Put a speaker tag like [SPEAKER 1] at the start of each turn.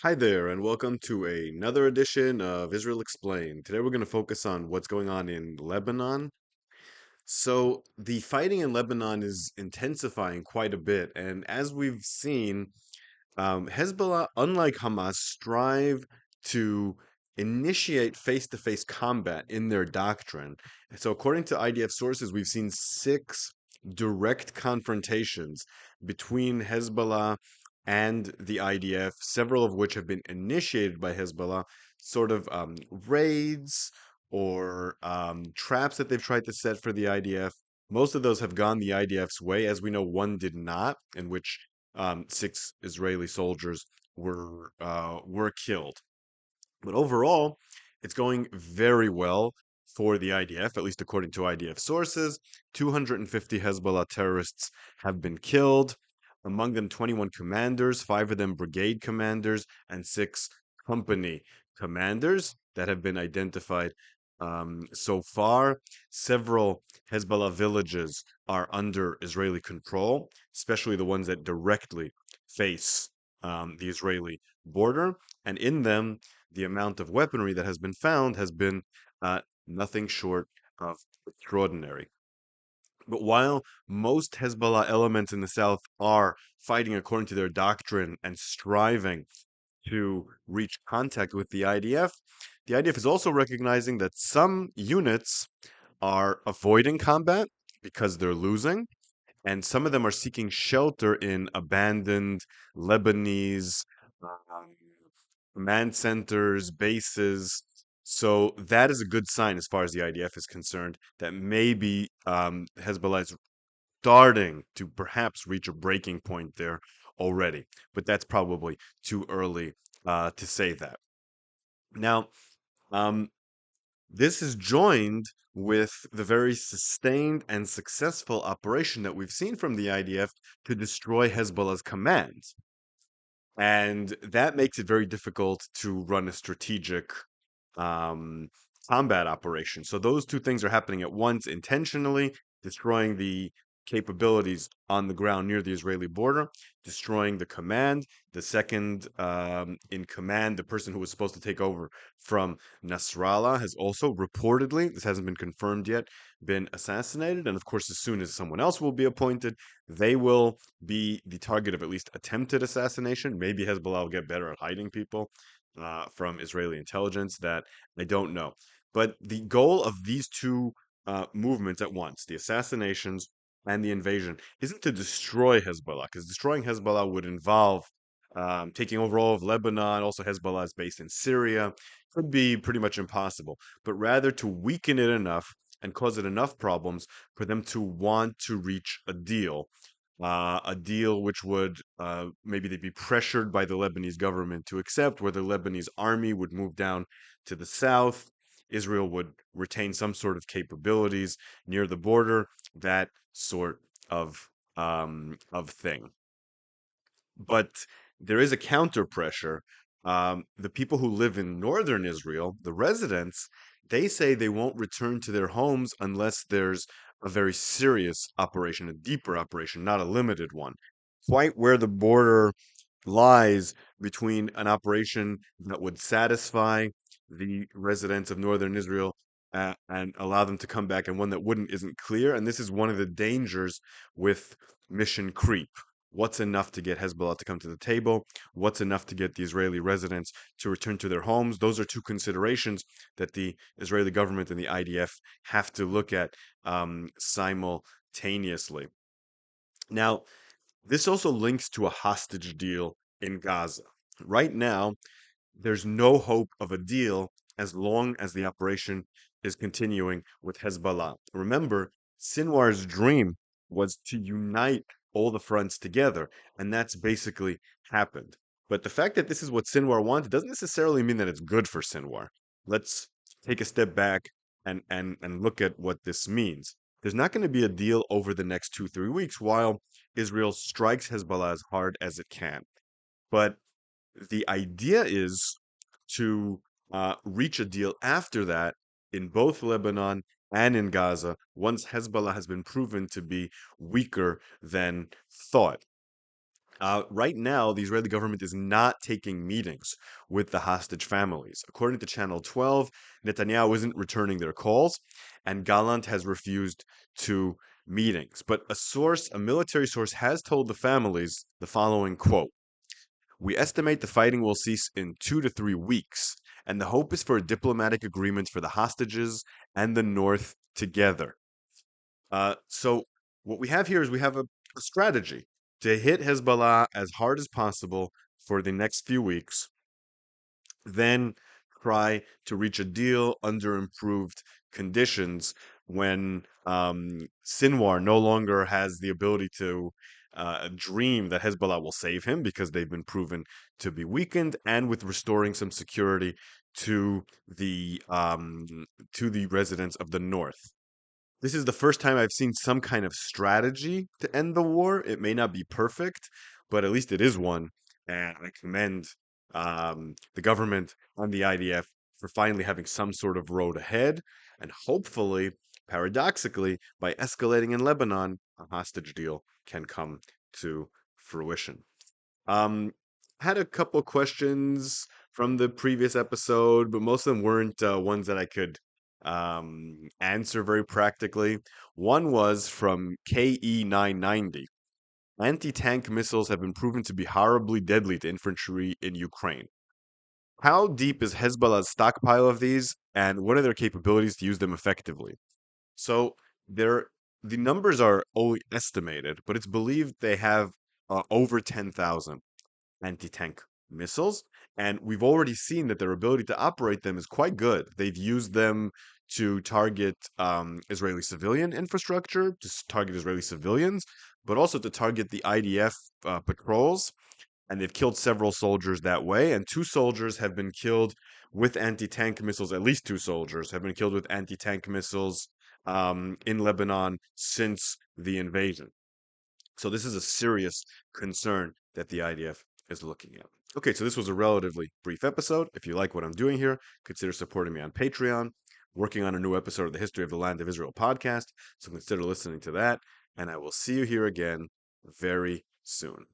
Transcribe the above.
[SPEAKER 1] Hi there, and welcome to another edition of Israel Explained. Today we're going to focus on what's going on in Lebanon. So, the fighting in Lebanon is intensifying quite a bit, and as we've seen, Hezbollah, unlike Hamas, strive to initiate face-to-face combat in their doctrine. So, according to IDF sources, we've seen six direct confrontations between Hezbollah and the IDF, several of which have been initiated by Hezbollah, sort of raids or traps that they've tried to set for the IDF. Most of those have gone the IDF's way. As we know, one did not, in which six Israeli soldiers were killed. But overall, it's going very well for the IDF, at least according to IDF sources. 250 Hezbollah terrorists have been killed, among them 21 commanders, five of them brigade commanders, and six company commanders that have been identified so far. Several Hezbollah villages are under Israeli control, especially the ones that directly face the Israeli border. And in them, the amount of weaponry that has been found has been nothing short of extraordinary. But while most Hezbollah elements in the south are fighting according to their doctrine and striving to reach contact with the IDF is also recognizing that some units are avoiding combat because they're losing, and some of them are seeking shelter in abandoned Lebanese um, command centers, bases. So that is a good sign as far as the IDF is concerned that maybe Hezbollah is starting to perhaps reach a breaking point there already. But that's probably too early to say that. Now, um, this is joined with the very sustained and successful operation that we've seen from the IDF to destroy Hezbollah's command. And that makes it very difficult to run a strategic um, combat operation. So those two things are happening at once intentionally, destroying the capabilities on the ground near the Israeli border, destroying the command. The second in command, the person who was supposed to take over from Nasrallah, has also reportedly, this hasn't been confirmed yet, been assassinated. And of course, as soon as someone else will be appointed, they will be the target of at least attempted assassination. Maybe Hezbollah will get better at hiding people from Israeli intelligence. That I don't know. But the goal of these two movements at once, the assassinations and the invasion, isn't to destroy Hezbollah, because destroying Hezbollah would involve taking over all of Lebanon. Also, Hezbollah is based in Syria. Could be pretty much impossible, but rather to weaken it enough and cause it enough problems for them to want to reach a deal which would maybe they'd be pressured by the Lebanese government to accept, where the Lebanese army would move down to the south. Israel would retain some sort of capabilities near the border, that sort of thing. But there is a counter pressure. The people who live in northern Israel, the residents, they say they won't return to their homes unless there's a very serious operation, a deeper operation, not a limited one. Quite where the border lies between an operation that would satisfy the residents of northern Israel and allow them to come back, and one that wouldn't isn't clear. And this is one of the dangers with mission creep. What's enough to get Hezbollah to come to the table? What's enough to get the Israeli residents to return to their homes? Those are two considerations that the Israeli government and the IDF have to look at simultaneously. Now, this also links to a hostage deal in Gaza. Right now, there's no hope of a deal as long as the operation is continuing with Hezbollah. Remember, Sinwar's dream was to unite all the fronts together, and that's basically happened. But the fact that this is what Sinwar wanted doesn't necessarily mean that it's good for Sinwar. Let's take a step back and look at what this means. There's not going to be a deal over the next 2, 3 weeks while Israel strikes Hezbollah as hard as it can. But the idea is to reach a deal after that in both Lebanon and in Gaza once Hezbollah has been proven to be weaker than thought. Right now, the Israeli government is not taking meetings with the hostage families. According to Channel 12, Netanyahu isn't returning their calls, and Gallant has refused to meetings. But a military source, has told the families the following quote: "We estimate the fighting will cease in 2 to 3 weeks, and the hope is for a diplomatic agreement for the hostages and the North together." So what we have here is we have a strategy to hit Hezbollah as hard as possible for the next few weeks, then try to reach a deal under improved conditions when Sinwar no longer has the ability to dream that Hezbollah will save him because they've been proven to be weakened, and with restoring some security to the residents of the north. This is the first time I've seen some kind of strategy to end the war. It may not be perfect, but at least it is one. And I commend the government and the IDF for finally having some sort of road ahead. And hopefully, paradoxically, by escalating in Lebanon, a hostage deal can come to fruition. Um, had a couple questions from the previous episode, but most of them weren't ones that I could answer very practically. One was from KE 990. Anti-tank missiles have been proven to be horribly deadly to infantry in Ukraine. How deep is Hezbollah's stockpile of these, and what are their capabilities to use them effectively? So there, the numbers are only estimated, but it's believed they have over 10,000 anti-tank missiles, and we've already seen that their ability to operate them is quite good. They've used them to target Israeli civilian infrastructure, to target Israeli civilians, but also to target the IDF patrols, and they've killed several soldiers that way, and two soldiers have been killed with anti-tank missiles. At least two soldiers have been killed with anti-tank missiles in Lebanon since the invasion. So this is a serious concern that the IDF is looking at. Okay, so this was a relatively brief episode. If you like what I'm doing here, consider supporting me on Patreon. Working on a new episode of the History of the Land of Israel podcast, so consider listening to that. And I will see you here again very soon.